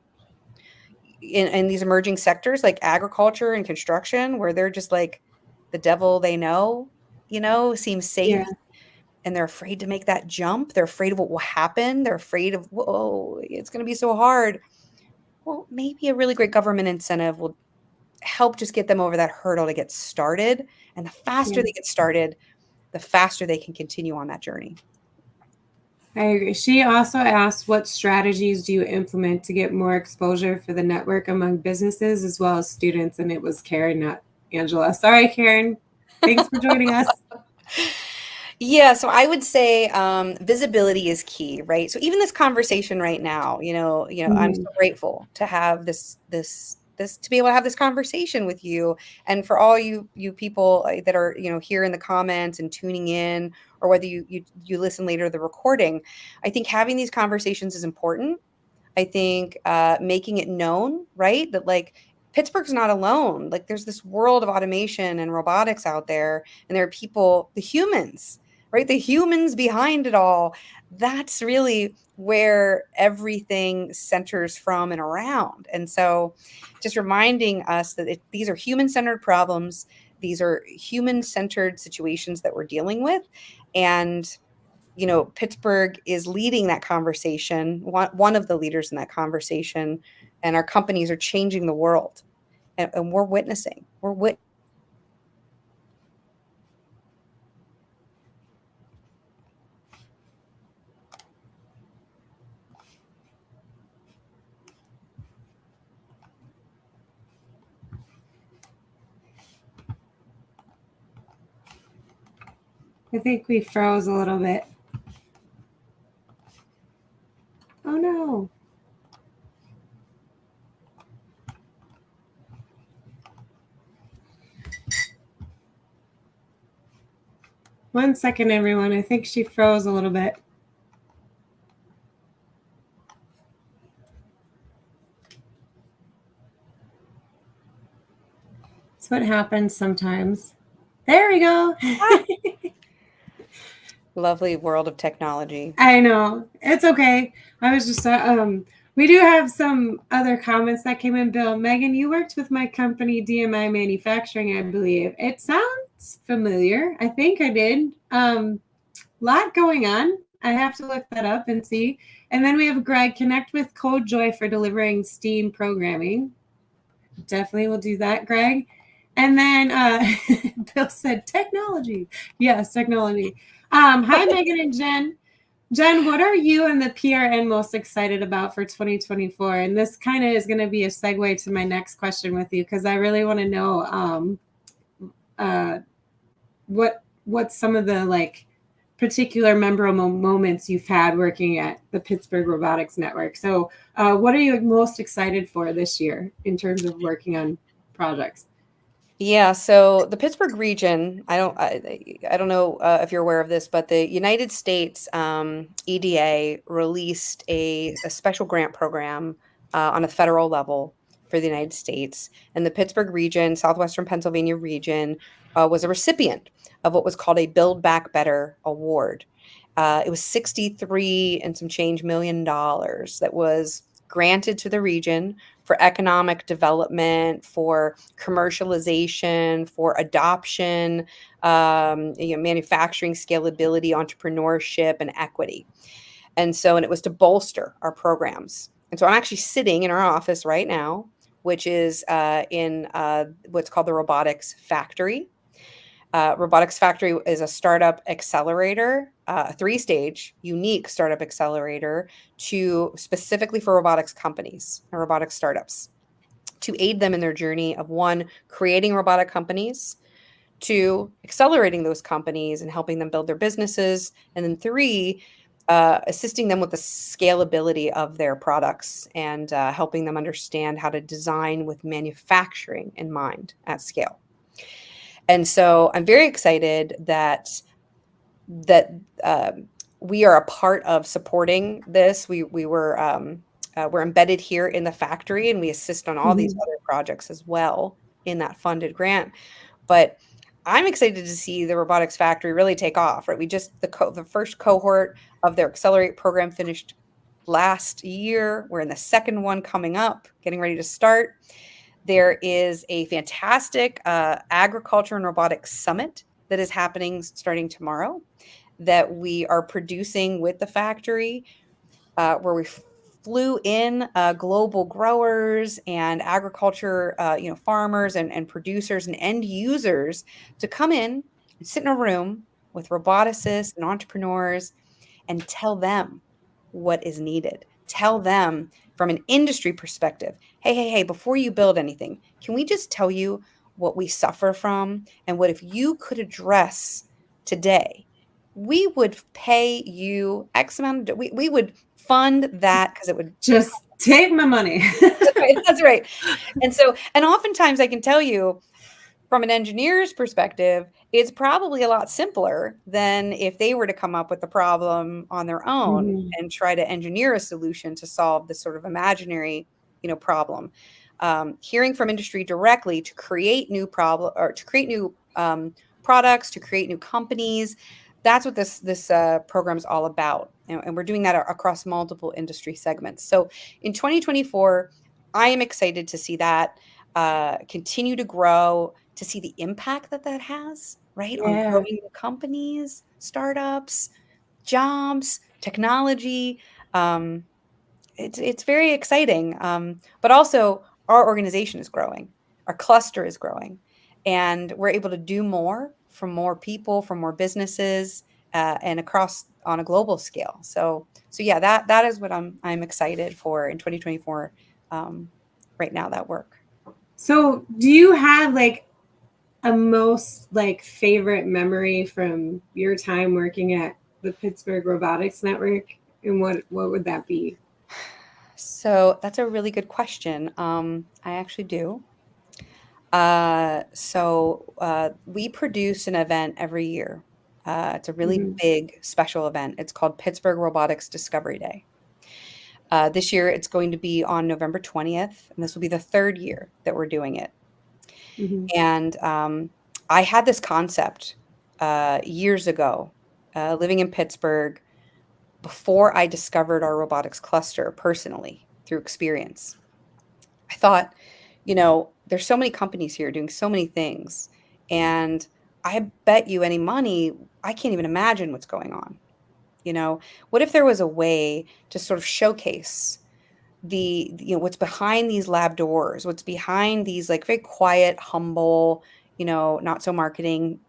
in these emerging sectors like agriculture and construction, where they're just like the devil they know, seems safe, Yeah. and they're afraid to make that jump. They're afraid of what will happen. They're afraid of, whoa, it's going to be so hard. Well, maybe a really great government incentive will help just get them over that hurdle to get started. And the faster Yeah. they get started, the faster they can continue on that journey. I agree. She also asked, what strategies do you implement to get more exposure for the network among businesses as well as students? And it was Karen, not Angela. Sorry, Karen. Thanks for joining us. Yeah, so I would say visibility is key, right? So even this conversation right now, I'm so Mm-hmm. grateful to have this to be able to have this conversation with you, and for all you people that are here in the comments and tuning in, or whether you listen later to the recording. I think having these conversations is important. I think making it known, right, that like Pittsburgh's not alone. Like there's this world of automation and robotics out there, and there are people, the humans, right? The humans behind it all. That's really where everything centers from and around. And so just reminding us that these are human-centered problems. These are human-centered situations that we're dealing with. And Pittsburgh is leading that conversation, one of the leaders in that conversation, and our companies are changing the world, and we're witnessing. I think we froze a little bit. Oh no. One second, everyone. I think she froze a little bit. That's what happens sometimes. There we go. Lovely world of technology. I know. It's okay. I was just We do have some other comments that came in. Bill, Megan, you worked with my company, DMI Manufacturing, I believe. It sounds familiar. I think I did. Lot going on. I have to look that up and see. And then we have Greg, connect with CodeJoy for delivering STEAM programming. Definitely will do that, Greg. And then Bill said technology. Yes, technology. Hi, Megan and Jen. Jen, what are you and the PRN most excited about for 2024? And this kind of is going to be a segue to my next question with you, because I really want to know what some of the like particular memorable moments you've had working at the Pittsburgh Robotics Network. So what are you most excited for this year in terms of working on projects? Yeah, so the Pittsburgh region, I don't know if you're aware of this, but the United States EDA released a special grant program on a federal level for the United States, and the Pittsburgh region, southwestern Pennsylvania region, was a recipient of what was called a Build Back Better award. It was 63 and some change $million that was granted to the region for economic development, for commercialization, for adoption, manufacturing scalability, entrepreneurship, and equity. And it was to bolster our programs. And so I'm actually sitting in our office right now, which is in what's called the Robotics Factory. Robotics Factory is a startup accelerator, a 3-stage unique startup accelerator specifically for robotics companies and robotics startups, to aid them in their journey of 1, creating robotic companies, 2, accelerating those companies and helping them build their businesses, and then 3, assisting them with the scalability of their products and helping them understand how to design with manufacturing in mind at scale. And so I'm very excited that we are a part of supporting this. We're embedded here in the factory, and we assist on all these other projects as well in that funded grant. But I'm excited to see the Robotics Factory really take off. Right, we just the first cohort of their Accelerate program finished last year. We're in the second one coming up, getting ready to start. There is a fantastic agriculture and robotics summit that is happening starting tomorrow that we are producing with the factory, where we flew in global growers and agriculture, farmers and producers and end users to come in and sit in a room with roboticists and entrepreneurs and tell them what is needed. Tell them from an industry perspective, hey, before you build anything, can we just tell you what we suffer from and what if you could address today? We would pay you X amount. We would fund that because it would just take my money. That's right. And oftentimes I can tell you, from an engineer's perspective, it's probably a lot simpler than if they were to come up with the problem on their own and try to engineer a solution to solve this sort of imaginary, problem. Hearing from industry directly to create new products, to create new companies. That's what this program is all about. And we're doing that across multiple industry segments. So in 2024, I am excited to see that continue to grow, to see the impact that has, right, on growing companies, startups, jobs, technology. It's very exciting. But also our organization is growing, our cluster is growing, and we're able to do more for more people, for more businesses, and across on a global scale. So yeah, that is what I'm excited for in 2024. Right now, that work. So do you have like a most like favorite memory from your time working at the Pittsburgh Robotics Network, and what would that be? So that's a really good question. I actually do. We produce an event every year. It's a really big special event. It's called Pittsburgh Robotics Discovery Day. This year, it's going to be on November 20th, and this will be the 3rd year that we're doing it. And I had this concept years ago, living in Pittsburgh, before I discovered our robotics cluster personally through experience. I thought, there's so many companies here doing so many things, and I bet you any money, I can't even imagine what's going on. What if there was a way to sort of showcase what's behind these lab doors, what's behind these like very quiet, humble, not so marketing,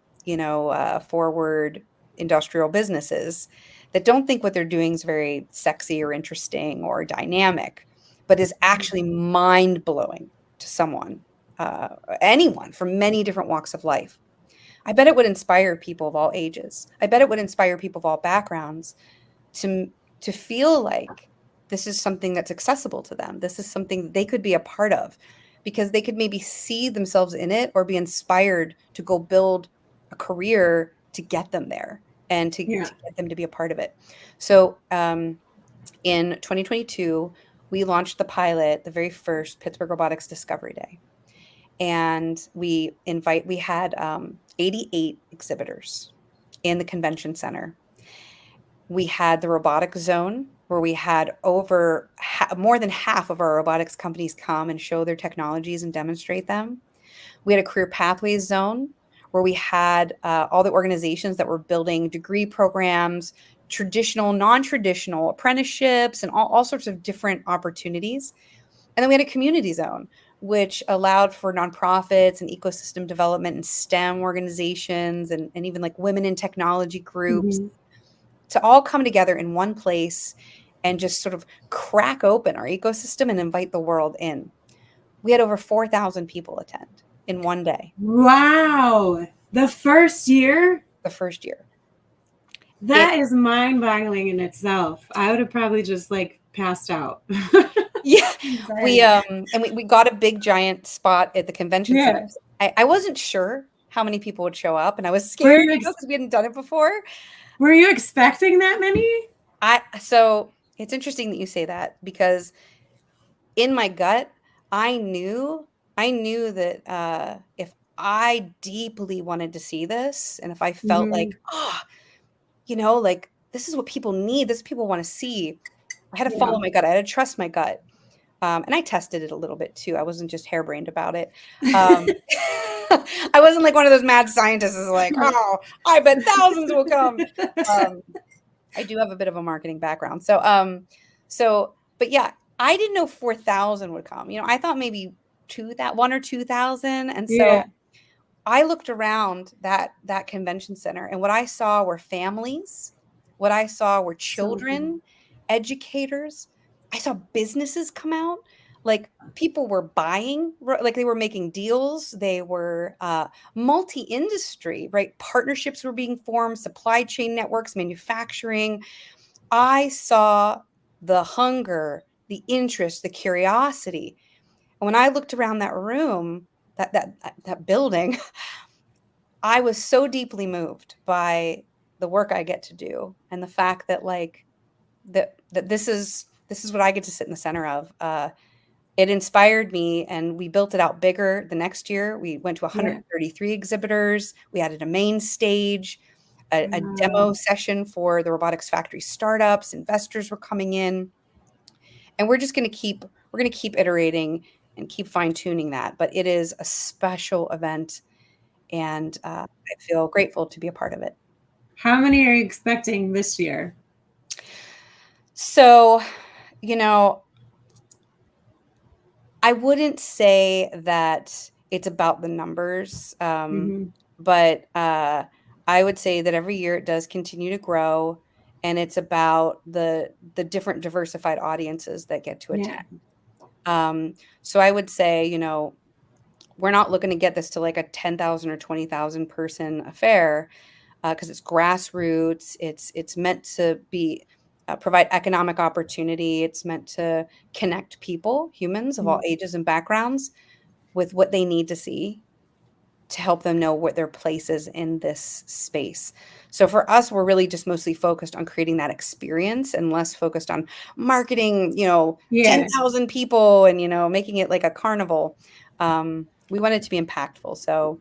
forward industrial businesses that don't think what they're doing is very sexy or interesting or dynamic, but is actually mind blowing to someone, anyone from many different walks of life. I bet it would inspire people of all ages. I bet it would inspire people of all backgrounds to feel like this is something that's accessible to them. This is something they could be a part of, because they could maybe see themselves in it or be inspired to go build a career to get them there and to get them to be a part of it. So in 2022, we launched the pilot, the very first Pittsburgh Robotics Discovery Day. And we had 88 exhibitors in the convention center. We had the robotics zone, where we had more than half of our robotics companies come and show their technologies and demonstrate them. We had a career pathways zone, where we had all the organizations that were building degree programs, traditional, non-traditional apprenticeships, and all sorts of different opportunities. And then we had a community zone, which allowed for nonprofits and ecosystem development and STEM organizations and even like women in technology groups to all come together in one place and just sort of crack open our ecosystem and invite the world in. We had over 4,000 people attend in one day. Wow. The first year? The first year. That is mind-boggling in itself. I would have probably just like passed out. Yeah. We got a big giant spot at the convention center. I wasn't sure how many people would show up, and I was scared because we hadn't done it before. Were you expecting that many? So it's interesting that you say that, because in my gut, I knew that if I deeply wanted to see this, and if I felt like, like this is what people need, this is what people want to see, I had to follow my gut. I had to trust my gut. And I tested it a little bit too. I wasn't just harebrained about it. I wasn't like one of those mad scientists who's like, oh, I bet thousands will come. I do have a bit of a marketing background. But yeah, I didn't know 4,000 would come. I thought maybe 1 or 2,000. And so I looked around that convention center, and what I saw were families. What I saw were children, educators. I saw businesses come out. Like people were buying, like they were making deals. They were multi-industry, right? Partnerships were being formed, supply chain networks, manufacturing. I saw the hunger, the interest, the curiosity. And when I looked around that room, that building, I was so deeply moved by the work I get to do, and the fact that that this is what I get to sit in the center of. It inspired me, and we built it out bigger the next year. We went to 133 exhibitors. We added a main stage, a demo session for the robotics factory startups. Investors were coming in, and we're going to keep iterating and keep fine tuning that. But it is a special event, and I feel grateful to be a part of it. How many are you expecting this year? So, I wouldn't say that it's about the numbers, but I would say that every year it does continue to grow, and it's about the different diversified audiences that get to attend. So I would say, we're not looking to get this to like a 10,000 or 20,000 person affair, because it's grassroots. It's meant to be provide economic opportunity. It's meant to connect people, humans of all ages and backgrounds, with what they need to see to help them know what their place is in this space. So for us, we're really just mostly focused on creating that experience and less focused on marketing, 10,000 people and, making it like a carnival. We want it to be impactful. So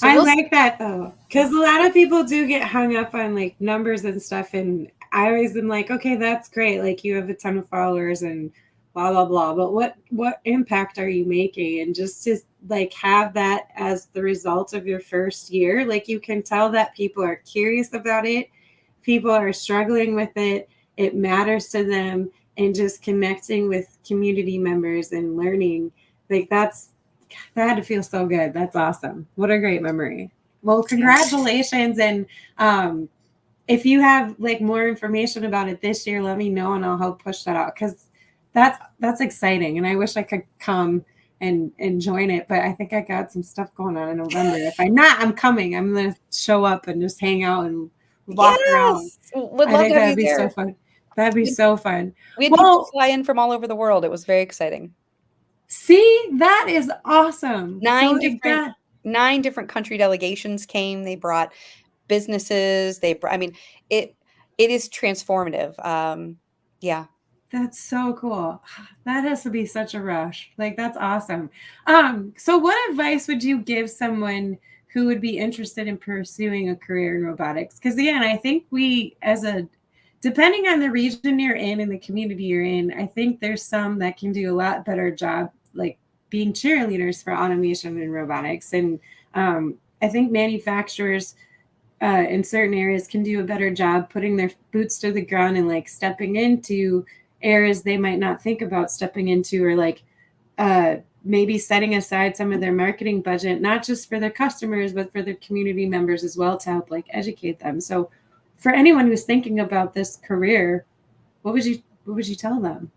I like that though, because a lot of people do get hung up on like numbers and stuff. And I always am like, okay, that's great. Like you have a ton of followers and blah blah blah, but what impact are you making? And just to like have that as the result of your first year, like you can tell that people are curious about it, people are struggling with it, it matters to them, and just connecting with community members and learning, like that had to feel so good. That's awesome. What a great memory. Well, congratulations. And if you have like more information about it this year, let me know and I'll help push that out, because that's exciting. And I wish I could come and join it, but I think I got some stuff going on in November. If I'm not, I'm coming. I'm gonna show up and just hang out and walk around. Yes, would I love think to have that'd you be so there. fun. That'd be so fun. We had people Well, fly in from all over the world. It was very exciting. see, that is awesome. So Nine it different got nine different country delegations came. They brought businesses. I mean, it is transformative. Yeah. That's so cool. That has to be such a rush. Like that's awesome. So what advice would you give someone who would be interested in pursuing a career in robotics? Because again, I think we as a depending on the region you're in and the community you're in, I think there's some that can do a lot better job like being cheerleaders for automation and robotics. And I think manufacturers in certain areas can do a better job putting their boots to the ground and like stepping into areas they might not think about stepping into, or like maybe setting aside some of their marketing budget, not just for their customers, but for their community members as well, to help like educate them. So for anyone who's thinking about this career, what would you tell them?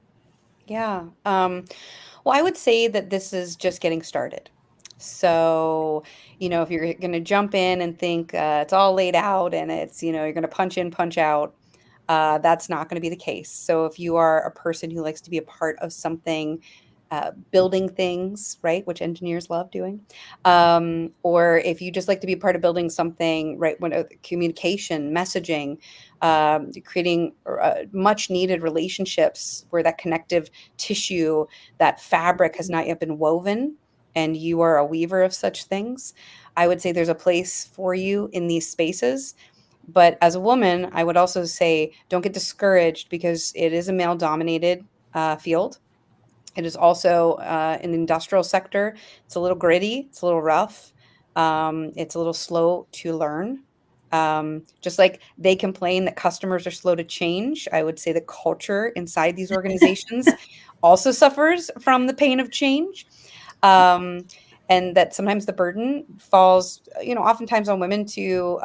Yeah. Well, I would say that this is just getting started. So, if you're going to jump in and think it's all laid out and you're going to punch in, punch out, that's not going to be the case. So, if you are a person who likes to be a part of something, building things, right, which engineers love doing, or if you just like to be a part of building something, right, when communication, messaging, creating much needed relationships where that connective tissue, that fabric has not yet been woven, and you are a weaver of such things, I would say there's a place for you in these spaces. But as a woman, I would also say don't get discouraged because it is a male dominated field. It is also in the industrial sector. It's a little gritty. It's a little rough. It's a little slow to learn. Just like they complain that customers are slow to change, I would say the culture inside these organizations also suffers from the pain of change. Um, and that sometimes the burden falls, oftentimes on women to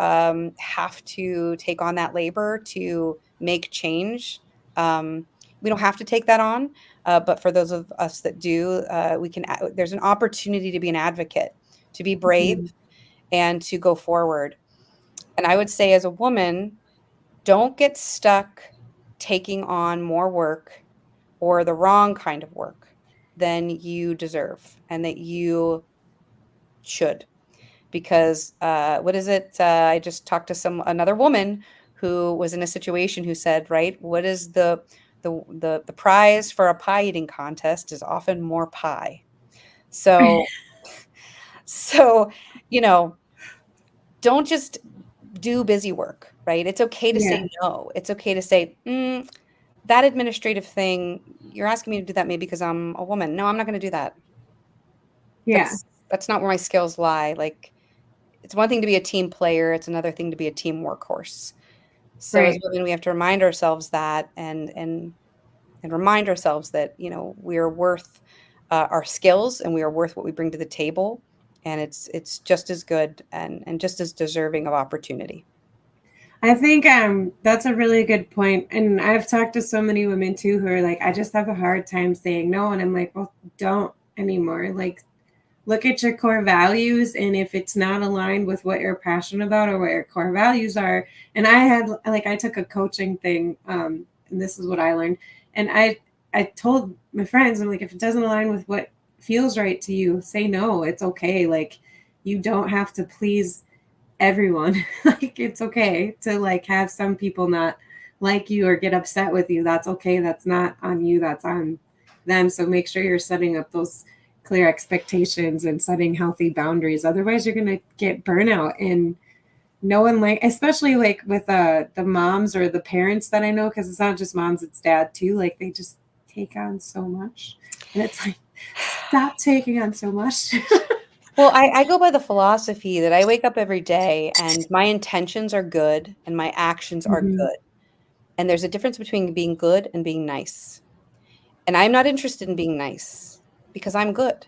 have to take on that labor to make change. We don't have to take that on, but for those of us that do, there's an opportunity to be an advocate, to be brave, Mhm. and to go forward. And I would say, as a woman, don't get stuck taking on more work or the wrong kind of work than you deserve and that you should. Because what is it? I just talked to another woman who was in a situation who said, right, what is the prize for a pie eating contest is often more pie. So so you know don't just do busy work, right? It's okay to Yeah. say no. It's okay to say, that administrative thing, you're asking me to do that maybe because I'm a woman. No, I'm not going to do that. Yeah. That's not where my skills lie. Like, it's one thing to be a team player, it's another thing to be a team workhorse. So as Right. women, we have to remind ourselves that and remind ourselves that, we are worth our skills and we are worth what we bring to the table. And it's just as good and just as deserving of opportunity. I think that's a really good point. And I've talked to so many women too who are like, I just have a hard time saying no. And I'm like, well, don't anymore. Like, look at your core values. And if it's not aligned with what you're passionate about or what your core values are, and I took a coaching thing, and this is what I learned. And I told my friends, I'm like, if it doesn't align with what feels right to you, say no. It's okay. Like, you don't have to please everyone. Like it's okay to like have some people not like you or get upset with you. That's okay. That's not on you. That's on them. So make sure you're setting up those clear expectations and setting healthy boundaries. Otherwise you're gonna get burnout. And no one like, especially like with the moms or the parents that I know, because it's not just moms, it's dad too. Like they just take on so much. And it's like, stop taking on so much. Well, I go by the philosophy that I wake up every day and my intentions are good and my actions are Mhm. good. And there's a difference between being good and being nice. And I'm not interested in being nice because I'm good.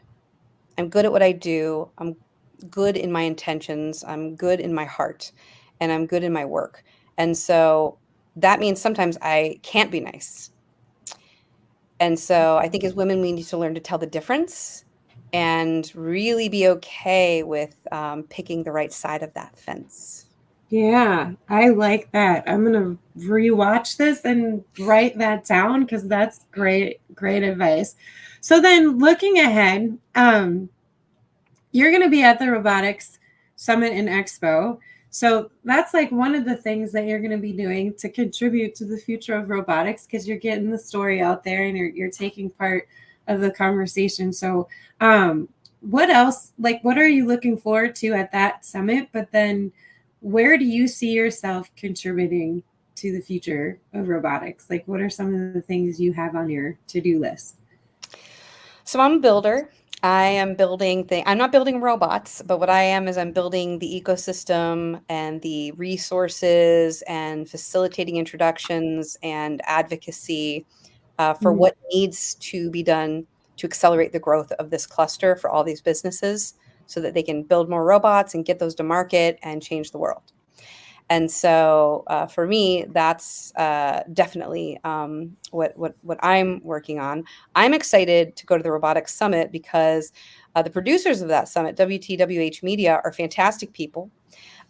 I'm good at what I do. I'm good in my intentions. I'm good in my heart and I'm good in my work. And so that means sometimes I can't be nice. And so I think as women, we need to learn to tell the difference and really be okay with picking the right side of that fence. Yeah, I like that. I'm gonna rewatch this and write that down because that's great, great advice. So then looking ahead, you're gonna be at the Robotics Summit and Expo. So that's like one of the things that you're going to be doing to contribute to the future of robotics because you're getting the story out there and you're taking part of the conversation. So what else, like what are you looking forward to at that summit? But then where do you see yourself contributing to the future of robotics? Like what are some of the things you have on your to-do list? So I'm a builder. I am building I'm not building robots, but what I am is I'm building the ecosystem and the resources and facilitating introductions and advocacy for Mhm. what needs to be done to accelerate the growth of this cluster for all these businesses so that they can build more robots and get those to market and change the world. And so for me, that's definitely what I'm working on. I'm excited to go to the Robotics Summit because the producers of that summit, WTWH Media, are fantastic people.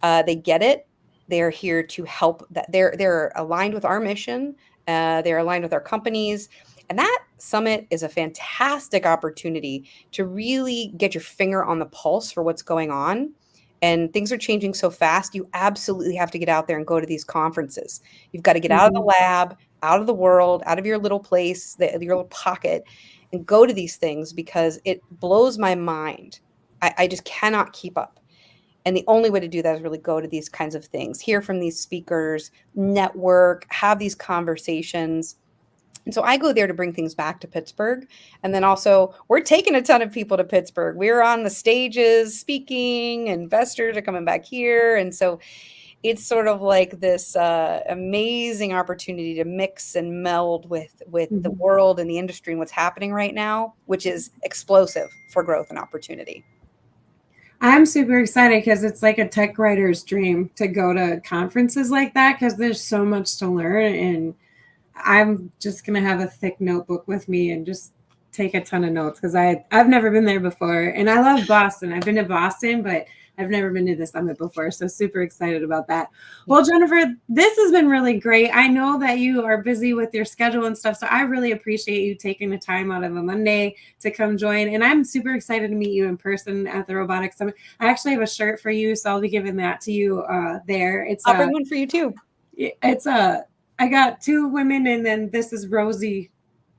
They get it. They're here to help. That they're aligned with our mission. They're aligned with our companies. And that summit is a fantastic opportunity to really get your finger on the pulse for what's going on. And things are changing so fast. You absolutely have to get out there and go to these conferences. You've got to get out of the Mhm. lab, out of the world, out of your little place, your little pocket, and go to these things because it blows my mind. I just cannot keep up. And the only way to do that is really go to these kinds of things, hear from these speakers, network, have these conversations. And so I go there to bring things back to Pittsburgh. And then also, we're taking a ton of people to Pittsburgh. We're on the stages speaking, investors are coming back here. And so it's sort of like this amazing opportunity to mix and meld with the Mhm. world and the industry and what's happening right now, which is explosive for growth and opportunity. I'm super excited because it's like a tech writer's dream to go to conferences like that because there's so much to learn. And I'm just going to have a thick notebook with me and just take a ton of notes because I've never been there before. And I love Boston. I've been to Boston, but I've never been to the summit before. So super excited about that. Yeah. Well, Jennifer, this has been really great. I know that you are busy with your schedule and stuff. So I really appreciate you taking the time out of a Monday to come join. And I'm super excited to meet you in person at the Robotics Summit. I actually have a shirt for you. So I'll be giving that to you there. I'll bring one for you too. It's a I got two women and then this is Rosie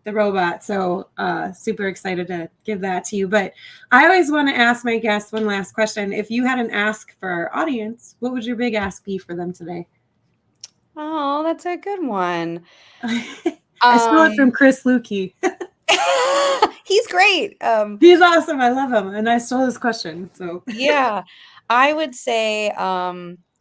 the robot. So super excited to give that to you. But I always want to ask my guests one last question. If you had an ask for our audience, what would your big ask be for them today? Oh, that's a good one. I stole it from Chris Lukey. He's great. He's awesome. I love him. And I stole his question. So Yeah, I would say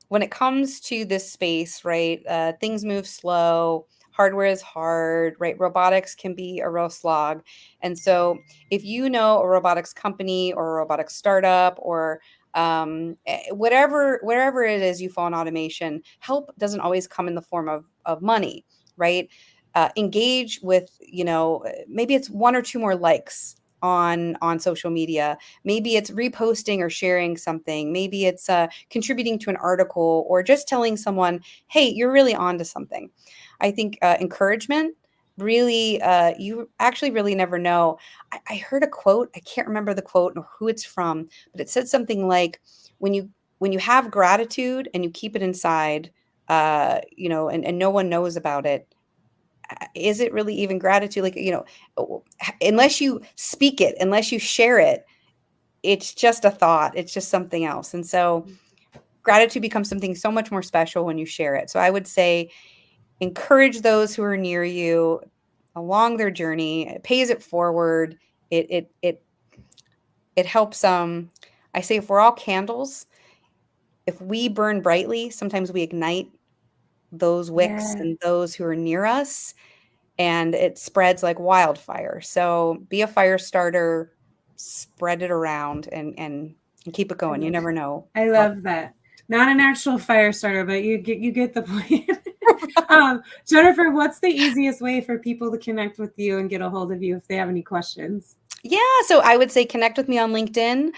when it comes to this space, right, things move slow, hardware is hard, right? Robotics can be a real slog. And so if you know a robotics company or a robotics startup or wherever it is you fall in automation, help doesn't always come in the form of money, right? Engage with, maybe it's one or two more likes on social media. Maybe it's reposting or sharing something. Maybe it's contributing to an article or just telling someone, hey, you're really onto something. I think encouragement really, you actually really never know. I heard a quote, I can't remember the quote or who it's from, but it said something like, when you have gratitude and you keep it inside, and no one knows about it, is it really even gratitude? Like, unless you speak it, unless you share it, it's just a thought. It's just something else. And so gratitude becomes something so much more special when you share it. So I would say encourage those who are near you, along their journey. It pays it forward. It helps. I say, if we're all candles, if we burn brightly, sometimes we ignite those wicks and those who are near us, and it spreads like wildfire. So be a fire starter, spread it around, and keep it going. You never know. I love that. Not an actual fire starter, but you get the point. Jennifer, what's the easiest way for people to connect with you and get a hold of you if they have any questions? Yeah, so I would say connect with me on LinkedIn.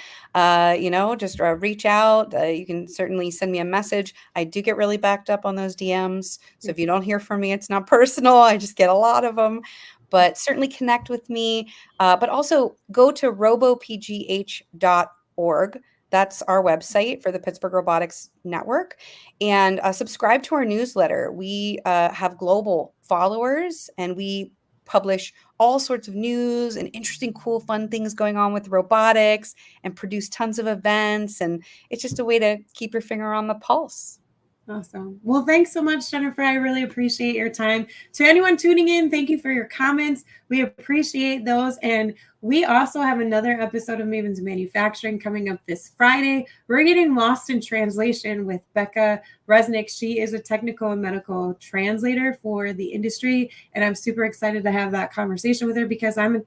Just reach out. You can certainly send me a message. I do get really backed up on those DMs. So if you don't hear from me, it's not personal. I just get a lot of them. But certainly connect with me. But also go to robopgh.org. That's our website for the Pittsburgh Robotics Network. And subscribe to our newsletter. We have global followers, and we publish all sorts of news and interesting, cool, fun things going on with robotics, and produce tons of events. And it's just a way to keep your finger on the pulse. Awesome. Well, thanks so much, Jennifer. I really appreciate your time. To anyone tuning in, thank you for your comments. We appreciate those. And we also have another episode of Mavens of Manufacturing coming up this Friday. We're getting lost in translation with Becca Resnick. She is a technical and medical translator for the industry. And I'm super excited to have that conversation with her because I'm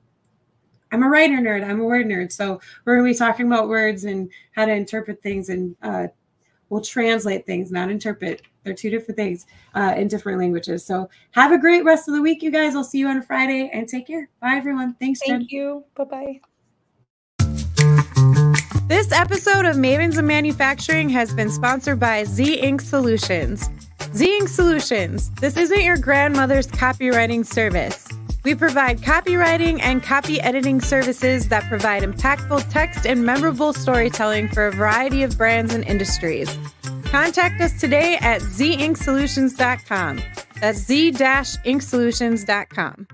a writer nerd. I'm a word nerd. So we're going to be talking about words and how to interpret things, and we'll translate things, not interpret. They're two different things in different languages. So have a great rest of the week, you guys. I'll see you on Friday, and take care. Bye, everyone. Thanks, Jen. Thank you. Bye-bye. This episode of Mavens of Manufacturing has been sponsored by Z Ink Solutions. Z Ink Solutions. This isn't your grandmother's copywriting service. We provide copywriting and copy editing services that provide impactful text and memorable storytelling for a variety of brands and industries. Contact us today at zinkSolutions.com. That's z-inksolutions.com.